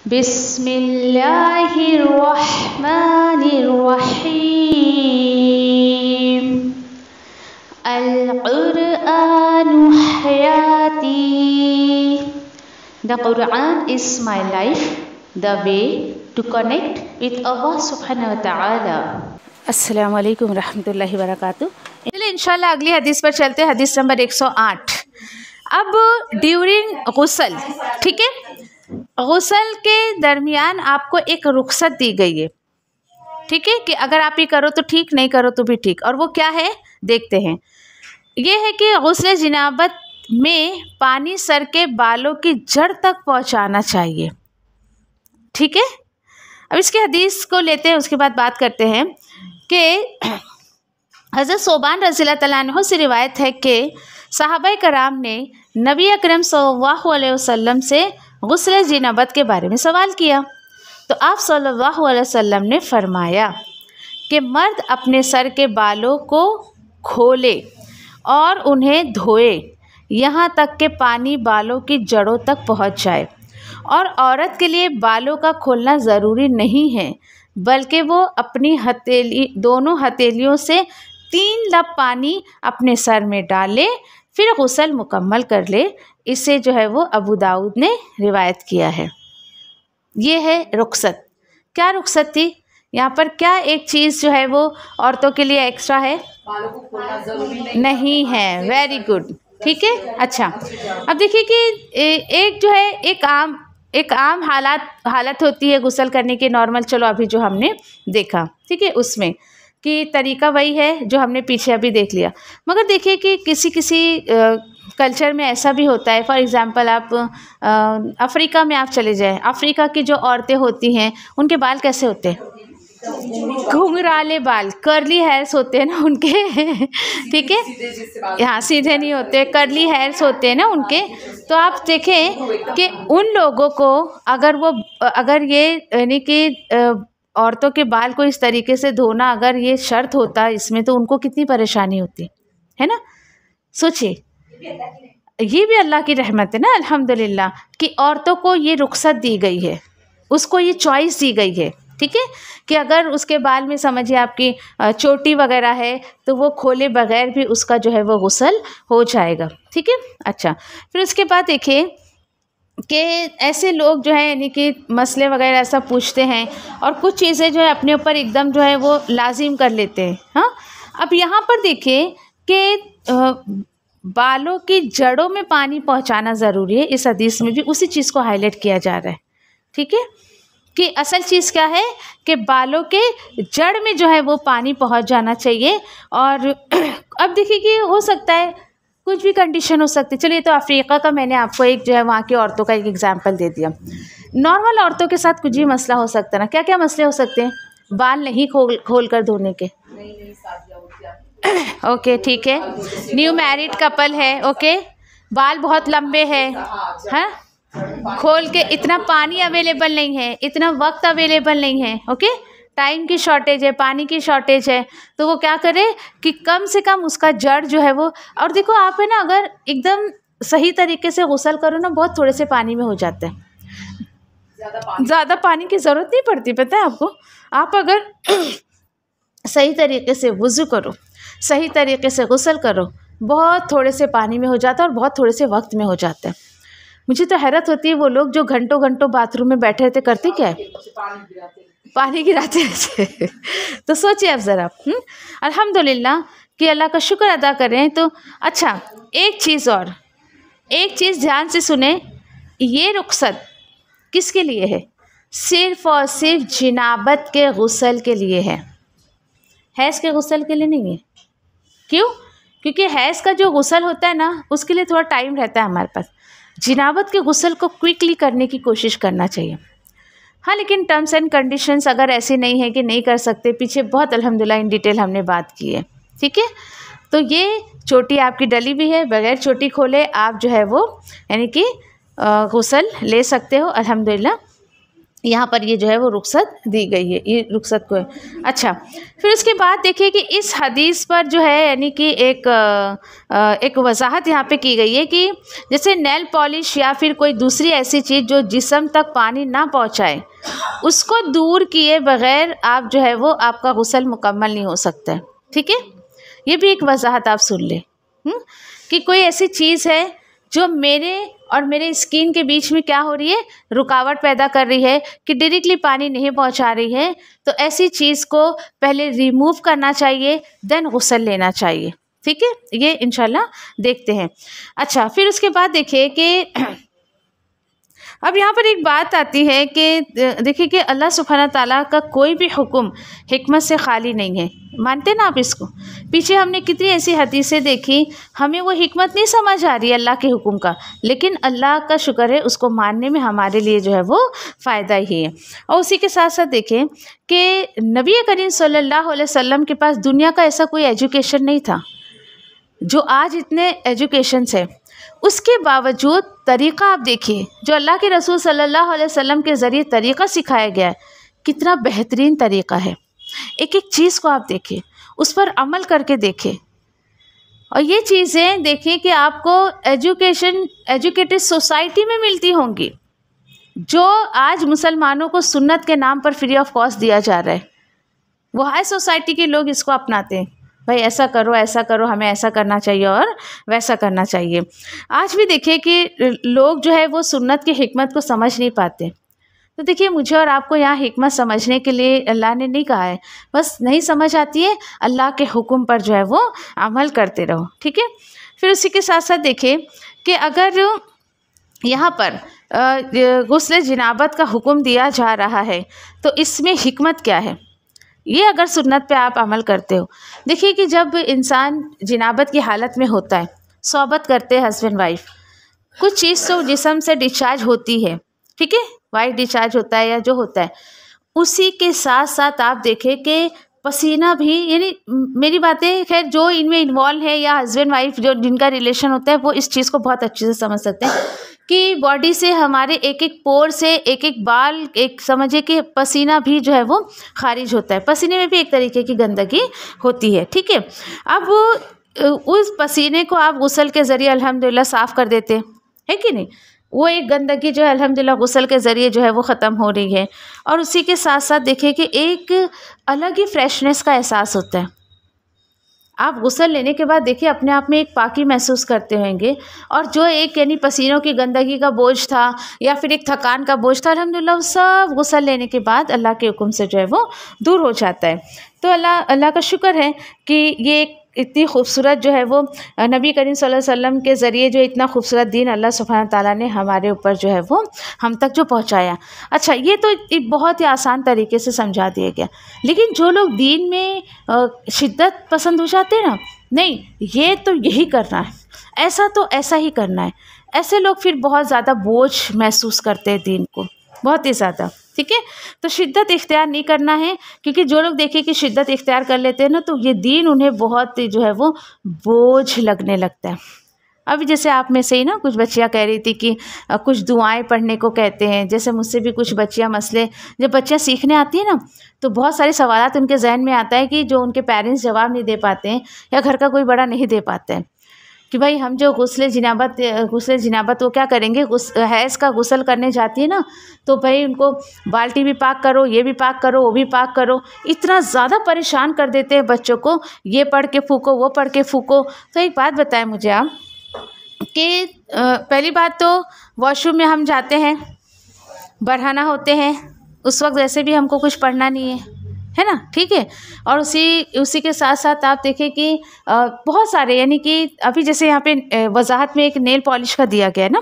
बिस्मिल्लाहिर्रहमानिर्रहीम। अल-क़ुरआनु हयाती। The Quran is my life, the way to connect with Allah subhanahu wa ta'ala। अस्सलामु अलैकुम रहमतुल्लाहि व बरकातुहू। चलिए इंशाल्लाह अगली हदीस पर चलते हैं, हदीस नंबर 108। अब ड्यूरिंग गुस्ल, ठीक है, गुस्ल के दरमियान आपको एक रुख्सत दी गई है, ठीक है, कि अगर आप ये करो तो ठीक, नहीं करो तो भी ठीक। और वो क्या है देखते हैं। ये है कि गुस्ल जनाबत में पानी सर के बालों की जड़ तक पहुंचाना चाहिए, ठीक है। अब इसके हदीस को लेते हैं, उसके बाद बात करते हैं कि हज़रत सोबान रज़ियल्लाहु तआला अन्हु से रिवायत है कि सहाबाए कराम ने नबी अकरम सल्लल्लाहु अलैहि वसल्लम से गुस्ल जनाबत के बारे में सवाल किया, तो आप सल्लल्लाहु अलैहि वसल्लम ने फरमाया कि मर्द अपने सर के बालों को खोले और उन्हें धोए यहाँ तक कि पानी बालों की जड़ों तक पहुँच जाए। और औरत के लिए बालों का खोलना ज़रूरी नहीं है, बल्कि वो अपनी दोनों हथेलियों से 3 लब पानी अपने सर में डाले, फिर गुस्ल मुकम्मल कर ले। इसे जो है वो अबू दाऊद ने रिवायत किया है। ये है रुख्सत। क्या रुख्सत थी यहाँ पर? क्या एक चीज़ जो है वो औरतों के लिए एक्स्ट्रा है? बालों को खोलना ज़रूरी नहीं है। वेरी गुड, ठीक है। अच्छा, अब देखिए कि एक जो है एक आम हालत होती है गुस्ल करने की, नॉर्मल, चलो अभी जो हमने देखा, ठीक है, उसमें कि तरीका वही है जो हमने पीछे अभी देख लिया। मगर देखिए कि किसी कल्चर में ऐसा भी होता है। फॉर एग्ज़ाम्पल आप अफ्रीका में आप चले जाएं, अफ्रीका की जो औरतें होती हैं उनके बाल कैसे होते हैं? घुंघराले बाल, कर्ली हेयर्स होते हैं ना उनके, ठीक है, यहाँ सीधे नहीं होते, कर्ली हेयर्स होते हैं ना उनके। तो आप देखें कि उन लोगों को अगर ये यानी कि औरतों के बाल को इस तरीके से धोना अगर ये शर्त होता इसमें, तो उनको कितनी परेशानी होती है ना। सोचिए, ये भी अल्लाह की रहमत है ना, अल्हम्दुलिल्लाह, कि औरतों को ये रुख्सत दी गई है, उसको ये चॉइस दी गई है, ठीक है, कि अगर उसके बाल में समझिए आपकी चोटी वगैरह है तो वो खोले बगैर भी उसका जो है वो गुस्ल हो जाएगा, ठीक है। अच्छा, फिर उसके बाद देखिए कि ऐसे लोग जो है यानी कि मसले वगैरह ऐसा पूछते हैं और कुछ चीज़ें जो है अपने ऊपर एकदम जो है वो लाजिम कर लेते हैं। हाँ, अब यहाँ पर देखिए कि बालों की जड़ों में पानी पहुँचाना ज़रूरी है। इस हदीस में भी उसी चीज़ को हाईलाइट किया जा रहा है, ठीक है, कि असल चीज़ क्या है कि बालों के जड़ में जो है वो पानी पहुंच जाना चाहिए। और अब देखिए कि हो सकता है कुछ भी कंडीशन हो सकती है। चलिए, तो अफ्रीका का मैंने आपको एक जो है वहाँ की औरतों का एक एग्जांपल दे दिया। नॉर्मल औरतों के साथ कुछ भी मसला हो सकता है ना। क्या क्या मसले हो सकते हैं? बाल नहीं खोल कर धोने के, ओके, ठीक है, न्यू मैरिड कपल है, ओके, बाल बहुत लंबे हैं, हाँ, खोल के इतना पानी अवेलेबल नहीं है, इतना वक्त अवेलेबल नहीं है, ओके, टाइम की शॉर्टेज है, पानी की शॉर्टेज है, तो वो क्या करे कि कम से कम उसका जड़ जो है वो। और देखो आप है ना, अगर एकदम सही तरीके से गुस्ल करो ना, बहुत थोड़े से पानी में हो जाता है, ज़्यादा पानी की ज़रूरत नहीं पड़ती, पता है आपको। आप अगर सही तरीके से वुज़ू करो, सही तरीके से गुस्ल करो, बहुत थोड़े से पानी में हो जाता है और बहुत थोड़े से वक्त में हो जाता है। मुझे तो हैरत होती है वो लोग जो घंटों घंटों बाथरूम में बैठे रहते, करते क्या है? पानी गिराते रहते। तो सोचिए आप ज़रा, अल्हम्दुलिल्लाह कि अल्लाह का शुक्र अदा करें। तो अच्छा, एक चीज़ ध्यान से सुने, ये रुख्सत किसके लिए है? सिर्फ़ और सिर्फ जनाबत के गुस्ल के लिए है, हैज़ के गुस्ल के लिए नहीं है। क्यों? क्योंकि हैज़ का जो गुस्ल होता है ना, उसके लिए थोड़ा टाइम रहता है हमारे पास। जनाबत के गुस्ल को क्विकली करने की कोशिश करना चाहिए। हाँ, लेकिन टर्म्स एंड कंडीशंस अगर ऐसी नहीं है कि नहीं कर सकते, पीछे बहुत अल्हम्दुलिल्लाह इन डिटेल हमने बात की है, ठीक है। तो ये चोटी आपकी डली भी है, बगैर चोटी खोले आप जो है वो यानी कि गुस्ल ले सकते हो, अल्हम्दुलिल्लाह। यहाँ पर ये जो है वो रुखसत दी गई है, ये रुखसत को है। अच्छा, फिर उसके बाद देखिए कि इस हदीस पर जो है यानी कि एक वजाहत यहाँ पे की गई है कि जैसे नेल पॉलिश या फिर कोई दूसरी ऐसी चीज़ जो जिस्म तक पानी ना पहुँचाए, उसको दूर किए बग़ैर आप जो है वो आपका गुस्ल मुकम्मल नहीं हो सकता है। ठीक है, ये भी एक वजाहत आप सुन लें कि कोई ऐसी चीज़ है जो मेरे और मेरे स्किन के बीच में क्या हो रही है, रुकावट पैदा कर रही है कि डायरेक्टली पानी नहीं पहुंचा रही है, तो ऐसी चीज़ को पहले रिमूव करना चाहिए, देन गुस्ल लेना चाहिए। ठीक है, ये इंशाल्लाह देखते हैं। अच्छा, फिर उसके बाद देखिए कि अब यहाँ पर एक बात आती है कि देखिए कि अल्लाह सुब्हानहू ताला का कोई भी हुक्म हिकमत से खाली नहीं है। मानते ना आप इसको? पीछे हमने कितनी ऐसी हदीसें देखी, हमें वो हिकमत नहीं समझ आ रही अल्लाह के हुक्म का, लेकिन अल्लाह का शुक्र है उसको मानने में हमारे लिए जो है वो फ़ायदा ही है। और उसी के साथ साथ देखें कि नबी करीम सल्लल्लाहु अलैहि वसल्लम के पास दुनिया का ऐसा कोई एजुकेशन नहीं था जो आज इतने एजुकेशन्स है। उसके बावजूद तरीक़ा आप देखिए जो अल्लाह के रसूल सल्लल्लाहु अलैहि वसल्लम के ज़रिए तरीक़ा सिखाया गया है, कितना बेहतरीन तरीक़ा है। एक एक चीज़ को आप देखिए, उस पर अमल करके देखें, और ये चीज़ें देखिए कि आपको एजुकेटेड सोसाइटी में मिलती होंगी, जो आज मुसलमानों को सुन्नत के नाम पर फ्री ऑफ कॉस्ट दिया जा रहा है। वो हाई सोसाइटी के लोग इसको अपनाते हैं, भाई ऐसा करो, हमें ऐसा करना चाहिए और वैसा करना चाहिए। आज भी देखिए कि लोग जो है वो सुन्नत की हिकमत को समझ नहीं पाते। तो देखिए मुझे और आपको यहाँ हिकमत समझने के लिए अल्लाह ने नहीं कहा है, बस नहीं समझ आती है, अल्लाह के हुक्म पर जो है वो अमल करते रहो। ठीक है, फिर उसी के साथ साथ देखिए कि अगर यहाँ पर गुस्ल जनाबत का हुक्म दिया जा रहा है तो इसमें हिकमत क्या है, ये अगर सुन्नत पे आप अमल करते हो। देखिए कि जब इंसान जनाबत की हालत में होता है, सोबत करते हैं हस्बैंड वाइफ, कुछ चीज़ तो जिस्म से डिस्चार्ज होती है, ठीक है, वाइट डिस्चार्ज होता है या जो होता है, उसी के साथ साथ आप देखें कि पसीना भी, यानी मेरी बातें खैर जो इनमें इन्वॉल्व है या हस्बैंड वाइफ जो जिनका रिलेशन होता है वो इस चीज़ को बहुत अच्छे से समझ सकते हैं कि बॉडी से हमारे एक एक पोर से एक एक बाल, एक समझिए कि पसीना भी जो है वो खारिज होता है। पसीने में भी एक तरीके की गंदगी होती है। ठीक है, अब उस पसीने को आप गुस्ल के ज़रिए अल्हम्दुलिल्लाह साफ़ कर देते हैं, है कि नहीं? वो एक गंदगी जो है अल्हम्दुलिल्लाह गुस्ल के ज़रिए जो है वो ख़त्म हो रही है। और उसी के साथ साथ देखिए कि एक अलग ही फ्रेशनेस का एहसास होता है। आप गुस्ल लेने के बाद देखिए अपने आप में एक पाकी महसूस करते होंगे, और जो एक यानी पसीनों की गंदगी का बोझ था या फिर एक थकान का बोझ था, अल्हम्दुलिल्लाह वो सब गुस्ल लेने के बाद अल्लाह के हुक्म से जो है वो दूर हो जाता है। तो अल्लाह का शुक्र है कि ये इतनी खूबसूरत जो है वो नबी करीम सल्लल्लाहु अलैहि वसल्लम के ज़रिए जो इतना खूबसूरत दीन अल्लाह सुब्हानहू ताला ने हमारे ऊपर जो है वो हम तक जो पहुँचाया। अच्छा, ये तो एक बहुत ही आसान तरीके से समझा दिया गया, लेकिन जो लोग दीन में शिद्दत पसंद हो जाते हैं ना, नहीं ये तो यही करना है, ऐसा तो ऐसा ही करना है, ऐसे लोग फिर बहुत ज़्यादा बोझ महसूस करते हैं दीन को, बहुत ही ज़्यादा। ठीक है, तो शिद्दत इख्तियार नहीं करना है, क्योंकि जो लोग देखें कि शिद्दत इख्तियार कर लेते हैं ना, तो ये दीन उन्हें बहुत जो है वो बोझ लगने लगता है। अभी जैसे आप में से ही ना कुछ बच्चियाँ कह रही थी कि कुछ दुआएं पढ़ने को कहते हैं, जैसे मुझसे भी कुछ बच्चियाँ मसले, जब बच्चियाँ सीखने आती है ना तो बहुत सारे सवालात उनके जहन में आता है कि जो उनके पेरेंट्स जवाब नहीं दे पाते हैं या घर का कोई बड़ा नहीं दे पाते हैं, कि भाई हम जो गुस्ल जनाबत वो क्या करेंगे, हैज़ का गुस्ल करने जाती है ना, तो भाई उनको बाल्टी भी पाक करो, ये भी पाक करो, वो भी पाक करो, इतना ज़्यादा परेशान कर देते हैं बच्चों को, ये पढ़ के फूको, वो पढ़ के फूको। तो एक बात बताएं मुझे आप कि पहली बात तो वॉशरूम में हम जाते हैं, बरहाना होते हैं, उस वक्त वैसे भी हमको कुछ पढ़ना नहीं है ना, ठीक है। और उसी के साथ साथ आप देखें कि बहुत सारे, यानी कि अभी जैसे यहाँ पे वजाहत में एक नेल पॉलिश का दिया गया है ना,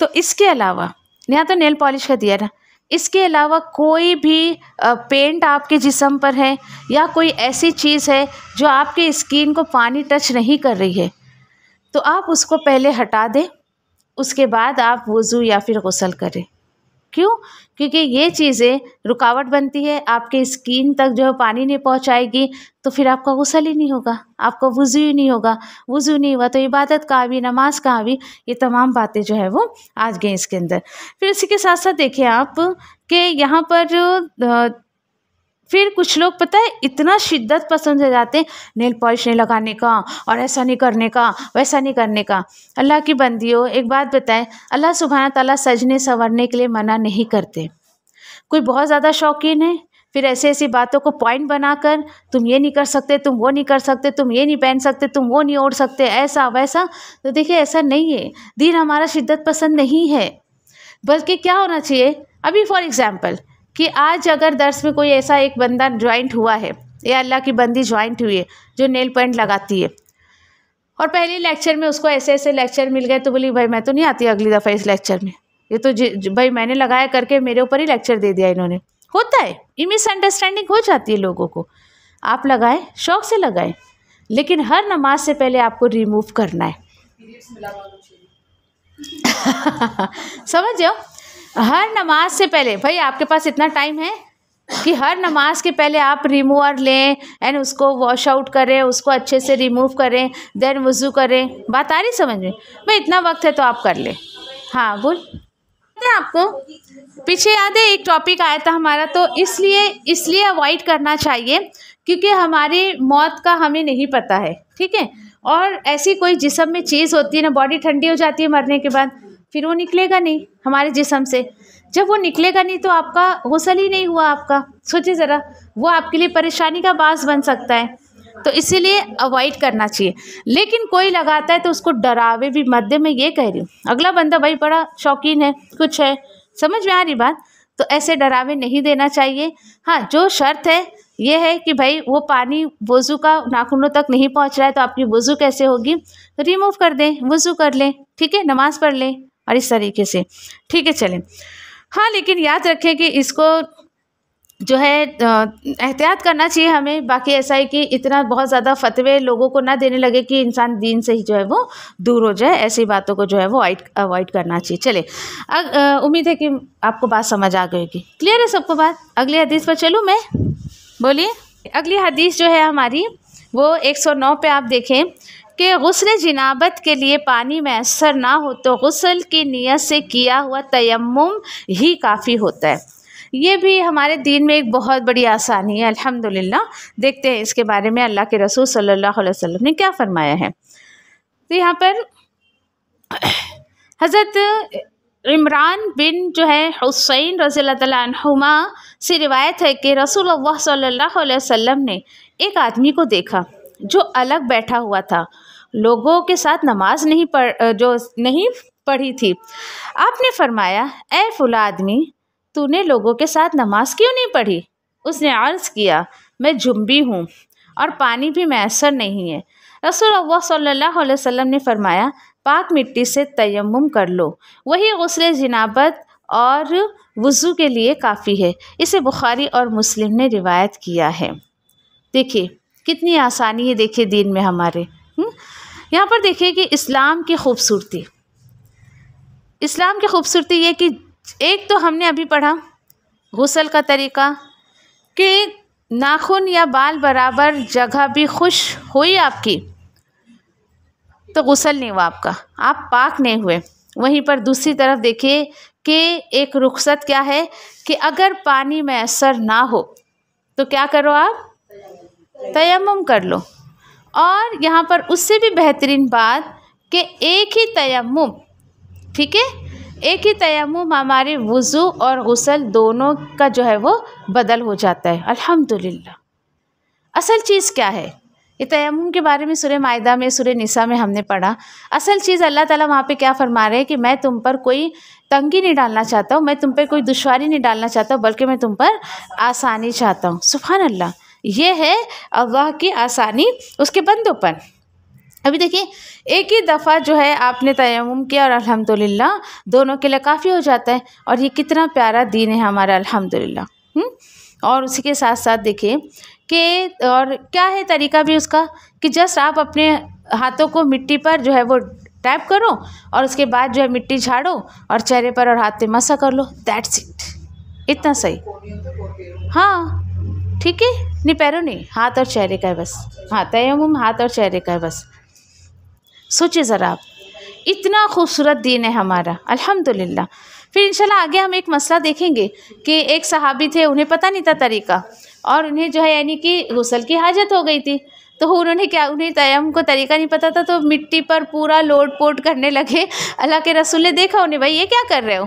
तो इसके अलावा यहाँ तो नेल पॉलिश का दिया ना, इसके अलावा कोई भी पेंट आपके जिस्म पर है या कोई ऐसी चीज़ है जो आपके स्किन को पानी टच नहीं कर रही है, तो आप उसको पहले हटा दें, उसके बाद आप वज़ू या फिर गुस्ल करें, क्यों? क्योंकि ये चीज़ें रुकावट बनती है, आपके स्किन तक जो है पानी नहीं पहुंचाएगी, तो फिर आपका गुस्ल ही नहीं होगा, आपका वुज़ू ही नहीं होगा। वुज़ू नहीं हुआ तो इबादत कहाँ भी, नमाज कहाँ भी, ये तमाम बातें जो है वो आ गई इसके अंदर। फिर इसी के साथ साथ देखिए आप कि यहाँ पर फिर कुछ लोग पता है इतना शिद्दत पसंद हो जाते हैं नेल पॉलिश नहीं लगाने का और ऐसा नहीं करने का, वैसा नहीं करने का। अल्लाह की बंदियों, एक बात बताएं, अल्लाह सुब्हाना ताला सजने संवरने के लिए मना नहीं करते। कोई बहुत ज़्यादा शौकीन है, फिर ऐसी ऐसी बातों को पॉइंट बनाकर तुम ये नहीं कर सकते, तुम वो नहीं कर सकते, तुम ये नहीं पहन सकते, तुम वो नहीं ओढ़ सकते, ऐसा वैसा। तो देखिए ऐसा नहीं है, दीन हमारा शिद्दत पसंद नहीं है। बल्कि क्या होना चाहिए, अभी फॉर एग्ज़ाम्पल कि आज अगर दर्स में कोई ऐसा एक बंदा ज्वाइंट हुआ है या अल्लाह की बंदी ज्वाइंट हुई है जो नेल पेंट लगाती है, और पहले लेक्चर में उसको ऐसे ऐसे लेक्चर मिल गए तो बोली भाई मैं तो नहीं आती अगली दफ़ा इस लेक्चर में, ये तो भाई मैंने लगाया करके मेरे ऊपर ही लेक्चर दे दिया इन्होंने। होता है, मिसअंडरस्टैंडिंग हो जाती है लोगों को। आप लगाएं, शौक़ से लगाएं, लेकिन हर नमाज से पहले आपको रिमूव करना है। समझ जाओ, हर नमाज से पहले भाई आपके पास इतना टाइम है कि हर नमाज के पहले आप रिमूवर लें एंड उसको वॉश आउट करें, उसको अच्छे से रिमूव करें, देन वज़ू करें। बात आ रही समझ में? भाई इतना वक्त है तो आप कर लें। हाँ बोल, आपको पीछे याद है एक टॉपिक आया था हमारा, तो इसलिए अवॉइड करना चाहिए क्योंकि हमारी मौत का हमें नहीं पता है, ठीक है। और ऐसी कोई जिस्म में चीज़ होती है ना, बॉडी ठंडी हो जाती है मरने के बाद, फिर वो निकलेगा नहीं हमारे जिस्म से। जब वो निकलेगा नहीं तो आपका गुस्ल ही नहीं हुआ आपका। सोचिए ज़रा, वो आपके लिए परेशानी का बास बन सकता है, तो इसीलिए अवॉइड करना चाहिए। लेकिन कोई लगाता है तो उसको डरावे भी मत दे। मैं ये कह रही हूँ, अगला बंदा भाई बड़ा शौकीन है, कुछ है, समझ में आ रही बात, तो ऐसे डरावे नहीं देना चाहिए। हाँ, जो शर्त है ये है कि भाई वो पानी वज़ू का नाखूनों तक नहीं पहुँच रहा है तो आपकी वज़ू कैसे होगी, तो रिमूव कर दें, वज़ू कर लें, ठीक है, नमाज़ पढ़ लें और इस तरीके से, ठीक है। चलें, हाँ, लेकिन याद रखें कि इसको जो है एहतियात करना चाहिए हमें। बाकी ऐसा है कि इतना बहुत ज़्यादा फतवे लोगों को ना देने लगे कि इंसान दीन से ही जो है वो दूर हो जाए। ऐसी बातों को जो है वो अवॉइड करना चाहिए। चले, उम्मीद है कि आपको बात समझ आ गई होगी। क्लियर है सबको बात? अगली हदीस पर चलूँ मैं? बोलिए। अगली हदीस जो है हमारी वो 109 पे आप देखें कि गुस्ल जिनाबत के लिए पानी मैसर ना हो तो गुस्ल की नियत से किया हुआ तयम्मुम ही काफ़ी होता है। ये भी हमारे दीन में एक बहुत बड़ी आसानी है, अल्हम्दुलिल्लाह। देखते हैं इसके बारे में अल्लाह के रसूल सल्लल्लाहु अलैहि वसल्लम ने क्या फरमाया है। तो यहाँ पर हज़रत इमरान बिन जो है हुसैन रज़ियल्लाहु तआला अन्हुमा से रिवायत है कि रसूलुल्लाह सल्लल्लाहु अलैहि वसल्लम ने एक आदमी को देखा जो अलग बैठा हुआ था, लोगों के साथ नमाज नहीं पढ़ी थी। आपने फरमाया, ए फुला आदमी, तूने लोगों के साथ नमाज क्यों नहीं पढ़ी? उसने अर्ज़ किया, मैं जुम्बी हूँ और पानी भी मैसर नहीं है। रसूलुल्लाह सल्लल्लाहु अलैहि वसल्लम ने फरमाया, पाक मिट्टी से तयम्मुम कर लो, वही गुस्ल जिनाबत और वज़ू के लिए काफ़ी है। इसे बुखारी और मुस्लिम ने रिवायत किया है। देखिए कितनी आसानी है, देखिए दीन में हमारे। यहाँ पर देखिए कि इस्लाम की खूबसूरती ये कि एक तो हमने अभी पढ़ा गुस्ल का तरीका कि नाखून या बाल बराबर जगह भी खुश हुई आपकी तो गुस्ल नहीं हुआ आपका, आप पाक नहीं हुए। वहीं पर दूसरी तरफ देखिए कि एक रुखसत क्या है कि अगर पानी मैसर ना हो तो क्या करो, आप तयम्मुम कर लो। और यहाँ पर उससे भी बेहतरीन बात कि एक ही तयम्मुम, ठीक है, एक ही तयम्मुम हमारे वज़ू और गुस्ल दोनों का जो है वो बदल हो जाता है। अल्हम्दुलिल्लाह। असल चीज़ क्या है, ये तयम्मुम के बारे में सूरह माइदा में, सूरह निसा में हमने पढ़ा। असल चीज़ अल्लाह ताला वहाँ पे क्या फरमा रहे हैं कि मैं तुम पर कोई तंगी नहीं डालना चाहता हूँ, मैं तुम पर कोई दुश्वारी नहीं डालना चाहता हूँ, बल्कि मैं तुम पर आसानी चाहता हूँ। सुभान अल्लाह, ये है अल्लाह की आसानी उसके बंदों पर। अभी देखिए एक ही दफ़ा जो है आपने तयम्मुम किया और अल्हम्दुलिल्लाह दोनों के लिए काफ़ी हो जाता है। और ये कितना प्यारा दीन है हमारा, अल्हम्दुलिल्लाह। और उसी के साथ साथ देखिए कि और क्या है तरीका भी उसका कि जस्ट आप अपने हाथों को मिट्टी पर जो है वो टैप करो और उसके बाद जो है मिट्टी झाड़ो और चेहरे पर और हाथ पे मसा कर लो, दैट्स इट, इतना सही। हाँ ठीक है, नहीं पैरों नहीं, हाथ और चेहरे का है बस। हाँ तयम्मुम हाथ और चेहरे का है बस। सोचिए ज़रा आप, इतना खूबसूरत दीन है हमारा, अल्हम्दुलिल्लाह। फिर इंशाल्लाह आगे हम एक मसला देखेंगे कि एक सहाबी थे, उन्हें पता नहीं था तरीका, और उन्हें जो है यानी कि गुस्ल की हाजत हो गई थी, तो उन्होंने क्या, उन्हें तयम्मुम को तरीका नहीं पता था, तो मिट्टी पर पूरा लोट पोट करने लगे। अल्लाह के रसूल ने देखा उन्हें, भाई ये क्या कर रहे हो?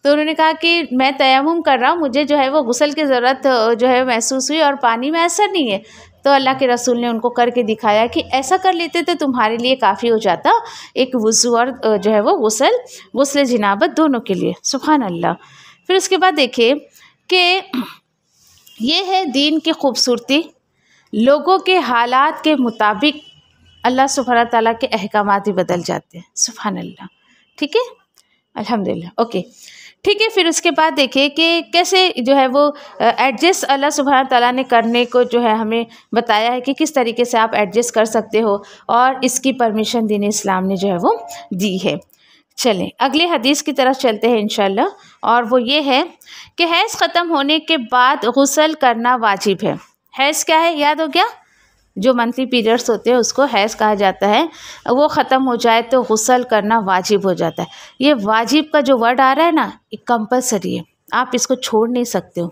तो उन्होंने कहा कि मैं तयम्मुम कर रहा हूँ, मुझे जो है वो गुस्ल की ज़रूरत जो है महसूस हुई और पानी में असर नहीं है। तो अल्लाह के रसूल ने उनको करके दिखाया कि ऐसा कर लेते तो तुम्हारे लिए काफ़ी हो जाता, एक वुज़ू और जो है वो गुस्ल जनाबत दोनों के लिए। सुभान अल्लाह। फिर उसके बाद देखिए कि ये है दीन की खूबसूरती, लोगों के हालात के मुताबिक अल्लाह सुब्हानहू तआला के अहकामात ही बदल जाते हैं। सुभान अल्लाह। ठीक है, अल्हम्दुलिल्लाह। ओके ठीक है। फिर उसके बाद देखिए कि कैसे जो है वो एडजस्ट अल्लाह सुब्हानहू तआला ने करने को जो है हमें बताया है कि किस तरीके से आप एडजस्ट कर सकते हो, और इसकी परमिशन दीन इस्लाम ने जो है वो दी है। चलें अगले हदीस की तरफ चलते हैं इंशाल्लाह, और वो ये है कि हैज़ ख़त्म होने के बाद गुस्ल करना वाजिब है। हैज़ क्या है, याद हो गया? जो मंथली पीरियड्स होते हैं उसको हैज़ कहा जाता है। वो ख़त्म हो जाए तो गुस्ल करना वाजिब हो जाता है। ये वाजिब का जो वर्ड आ रहा है ना, ये कंपलसरी है, आप इसको छोड़ नहीं सकते हो।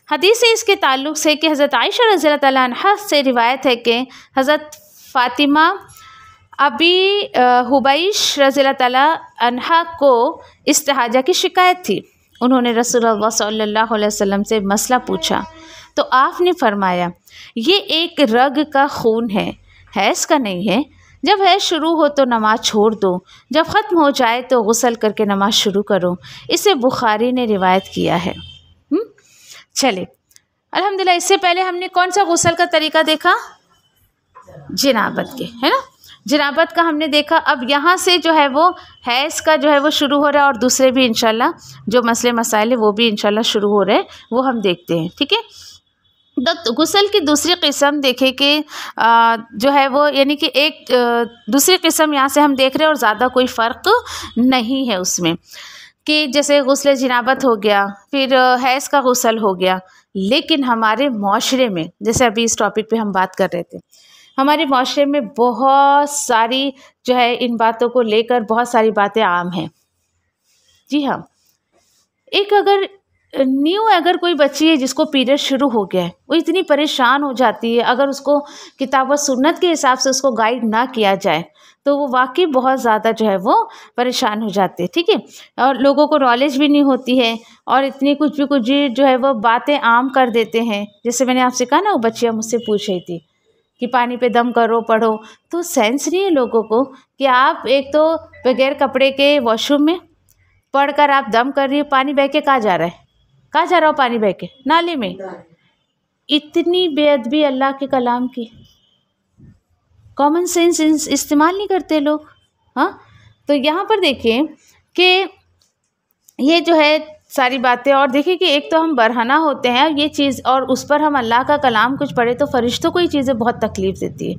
हदीस है इसके ताल्लुक़ से कि हज़रत आयशा रज़ियल्लाहु तआला अन्हा से रिवायत है कि हज़रत फ़ातिमा अबी हुबैश रज़ियल्लाहु तआला अन्हा को इस्तिहाजा की शिकायत थी। उन्होंने रसूलुल्लाह सल्लल्लाहु अलैहि वसल्लम से मसला पूछा, तो आपने फरमाया ये एक रग का खून है, हैज़ का नहीं है। जब हैज़ शुरू हो तो नमाज छोड़ दो, जब ख़त्म हो जाए तो गुस्ल करके नमाज शुरू करो। इसे बुखारी ने रिवायत किया है। चले अल्हम्दुलिल्लाह। इससे पहले हमने कौन सा गुस्ल का तरीका देखा? जनाबत के, है ना, जनाबत का हमने देखा। अब यहाँ से जो है वो हैज़ का जो है वो शुरू हो रहा है, और दूसरे भी इंशाल्लाह जो मसले मसाइल है वो भी इंशाल्लाह शुरू हो रहे हैं, वो हम देखते हैं। ठीक है। तो गुस्ल की दूसरी किस्म देखें कि जो है वो यानी कि एक दूसरी किस्म यहाँ से हम देख रहे हैं, और ज़्यादा कोई फ़र्क नहीं है उसमें, कि जैसे गुस्ल जनाबत हो गया, फिर हैज़ का गुस्ल हो गया। लेकिन हमारे माशरे में, जैसे अभी इस टॉपिक पे हम बात कर रहे थे, हमारे माशरे में बहुत सारी जो है इन बातों को लेकर बहुत सारी बातें आम हैं। जी हाँ, एक अगर कोई बच्ची है जिसको पीरियड शुरू हो गया है, वो इतनी परेशान हो जाती है, अगर उसको किताब व सुन्नत के हिसाब से उसको गाइड ना किया जाए तो वो वाकई बहुत ज़्यादा जो है वो परेशान हो जाते हैं। ठीक है। और लोगों को नॉलेज भी नहीं होती है, और इतनी कुछ भी जो है वो बातें आम कर देते हैं। जैसे मैंने आपसे कहा ना, वो बच्चियाँ मुझसे पूछ रही थी कि पानी पे दम करो, पढ़ो, तो सेंस नहीं है लोगों को कि आप एक तो बगैर कपड़े के वॉशरूम में पढ़कर आप दम कर रही हो, पानी बह के कहाँ जा रहा है, कहाँ जा रहा हो पानी बह के? नाले में। इतनी बेअदबी अल्लाह के कलाम की, कॉमन सेंस इस्तेमाल नहीं करते लोग। हाँ, तो यहाँ पर देखिए कि ये जो है सारी बातें, और देखिए कि एक तो हम बरहना होते हैं ये चीज़, और उस पर हम अल्लाह का कलाम कुछ पढ़े तो फरिश्तों को ये चीज़ें बहुत तकलीफ़ देती है।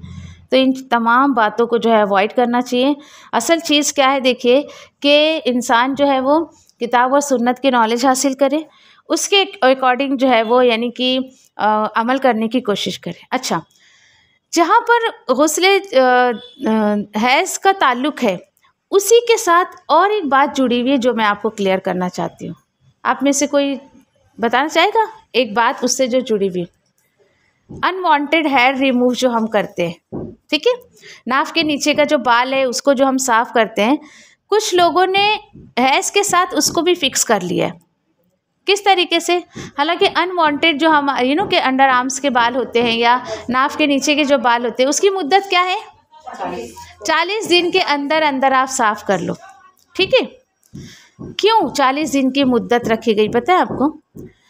तो इन तमाम बातों को जो है अवॉइड करना चाहिए। असल चीज़ क्या है, देखिए कि इंसान जो है वो किताब और सुन्नत की नॉलेज हासिल करे, उसके अकॉर्डिंग जो है वो यानी कि अमल करने की कोशिश करे। अच्छा, जहाँ पर गुस्ल हैज़ का ताल्लुक़ है, उसी के साथ और एक बात जुड़ी हुई है जो मैं आपको क्लियर करना चाहती हूँ। आप में से कोई बताना चाहेगा एक बात उससे जो जुड़ी हुई? अनवांटेड हेयर रिमूव जो हम करते हैं, ठीक है, नाक के नीचे का जो बाल है उसको जो हम साफ़ करते हैं, कुछ लोगों ने हैज़ के साथ उसको भी फिक्स कर लिया है। किस तरीके से? हालांकि अनवांटेड जो हम के अंडर आर्म्स के बाल होते हैं या नाक के नीचे के जो बाल होते हैं, उसकी मुद्दत क्या है? 40 दिन के अंदर अंदर आप साफ़ कर लो। ठीक है। क्यों 40 दिन की मुद्दत रखी गई पता है आपको?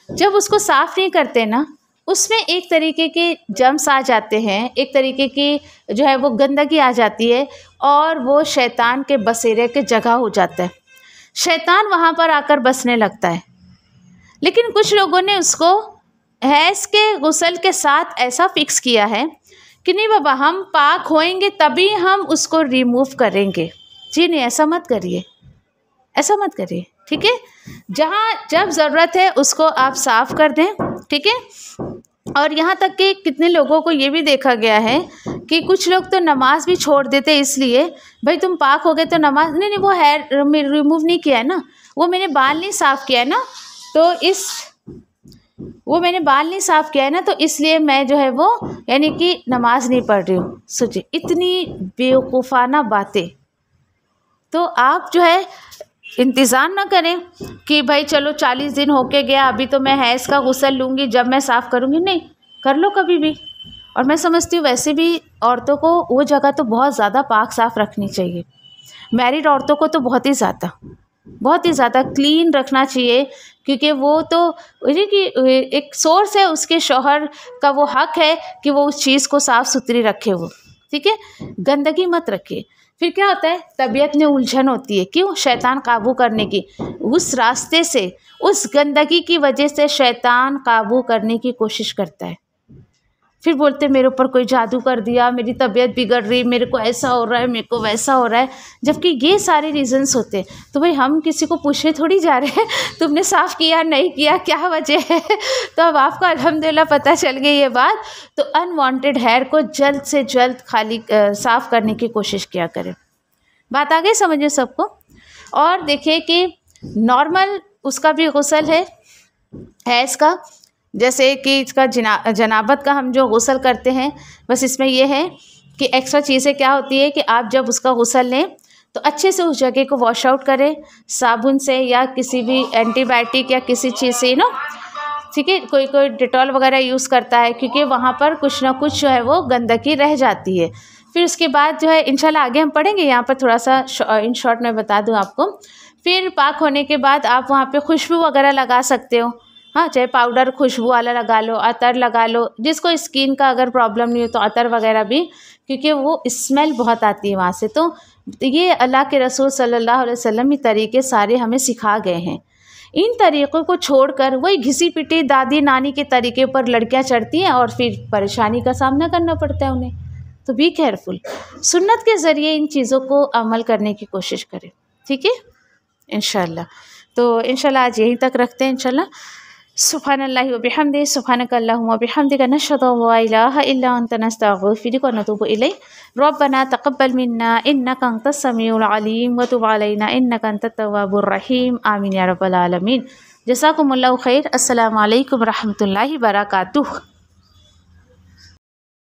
जब उसको साफ़ नहीं करते ना, उसमें एक तरीके के जम्स आ जाते हैं, एक तरीके की जो है वो गंदगी आ जाती है, और वो शैतान के बसेरे के जगह हो जाता है। शैतान वहाँ पर आकर बसने लगता है। लेकिन कुछ लोगों ने उसको हैज़ के गुस्ल के साथ ऐसा फिक्स किया है कि नहीं बाबा, हम पाक होएंगे तभी हम उसको रिमूव करेंगे। जी नहीं, ऐसा मत करिए, ऐसा मत करिए, ठीक है। जहाँ जब ज़रूरत है उसको आप साफ़ कर दें, ठीक है। और यहाँ तक कि कितने लोगों को ये भी देखा गया है कि कुछ लोग तो नमाज भी छोड़ देते इसलिए, भाई तुम पाक हो गए तो नमाज नहीं, वो हेयर रिमूव नहीं किया है ना, वो मैंने बाल नहीं साफ़ किया है ना, तो वो मैंने बाल नहीं साफ़ किया है ना, तो इसलिए मैं जो है वो यानी कि नमाज नहीं पढ़ रही हूँ। सोचिए इतनी बेवकूफ़ाना बातें। तो आप जो है इंतज़ार ना करें कि भाई चलो 40 दिन होके गया, अभी तो मैं हैज़ का गुस्ल लूँगी, जब मैं साफ़ करूँगी। नहीं, कर लो कभी भी। और मैं समझती हूँ वैसे भी औरतों को वो जगह तो बहुत ज़्यादा पाक साफ़ रखनी चाहिए, मैरिड औरतों को तो बहुत ही ज़्यादा क्लीन रखना चाहिए, क्योंकि वो तो कि एक सोर्स है, उसके शौहर का वो हक है कि वो उस चीज़ को साफ़ सुथरी रखे वो, ठीक है। गंदगी मत रखिए, फिर क्या होता है, तबीयत में उलझन होती है। क्यों? शैतान काबू करने की, उस रास्ते से, उस गंदगी की वजह से शैतान काबू करने की कोशिश करता है। फिर बोलते मेरे ऊपर कोई जादू कर दिया, मेरी तबीयत बिगड़ रही, मेरे को ऐसा हो रहा है, मेरे को वैसा हो रहा है, जबकि ये सारे रीज़न्स होते हैं। तो भाई हम किसी को पूछे थोड़ी जा रहे हैं तुमने साफ़ किया नहीं किया, क्या वजह है। तो अब आपको अल्हम्दुलिल्लाह पता चल गई ये बात। तो अनवांटेड हेयर को जल्द से जल्द खाली साफ़ करने की कोशिश किया करें। बात आ गई समझ में सबको। और देखिए कि नॉर्मल उसका भी गुस्ल है हैज़ का, जैसे कि इसका जनाबत का हम जो गुस्ल करते हैं, बस इसमें यह है कि एक्स्ट्रा चीज़ें क्या होती है कि आप जब उसका गुस्ल लें तो अच्छे से उस जगह को वॉश आउट करें साबुन से या किसी भी एंटीबायोटिक या किसी चीज़ से ना, ठीक है। कोई डिटॉल वगैरह यूज़ करता है, क्योंकि वहाँ पर कुछ ना कुछ जो है वो गंदगी रह जाती है। फिर उसके बाद जो है इंशाल्लाह आगे हम पढ़ेंगे, यहाँ पर थोड़ा सा इन शॉर्ट में बता दूँ आपको। फिर पाक होने के बाद आप वहाँ पे खुशबू वगैरह लगा सकते हो, हाँ, चाहे पाउडर खुशबू वाला लगा लो, अतर लगा लो, जिसको स्किन का अगर प्रॉब्लम नहीं हो तो अतर वगैरह भी, क्योंकि वो स्मेल बहुत आती है वहाँ से। तो ये अल्लाह के रसूल सल्लल्लाहु अलैहि वसल्लम ये तरीके सारे हमें सिखा गए हैं। इन तरीक़ों को छोड़कर वही घिसी पिटी दादी नानी के तरीके पर लड़कियां चढ़ती हैं और फिर परेशानी का सामना करना पड़ता है उन्हें। तो बी केयरफुल, सुन्नत के ज़रिए इन चीज़ों को अमल करने की कोशिश करें, ठीक है इंशाल्लाह। तो इंशाल्लाह आज यहीं तक रखते हैं इंशाल्लाह। सुब्हानल्लाहि व बिहम्दिही, सुब्हानक अल्लाहुम्मा व बिहम्दिका, नशहदु अल्ला इलाहा इल्ला अंता, नस्तगफिरुका व नतूबु इलैक, रब्बना तक़ब्बल मिन्ना इन्नका अंतस समीउल अलीम व तुब अलैना इन्नका अंतत तव्वाबुर रहीम, आमीन या रब्बल आलमीन। जज़ाकुमुल्लाहु खैर। अस्सलामु अलैकुम व रहमतुल्लाहि व बरकातुहू।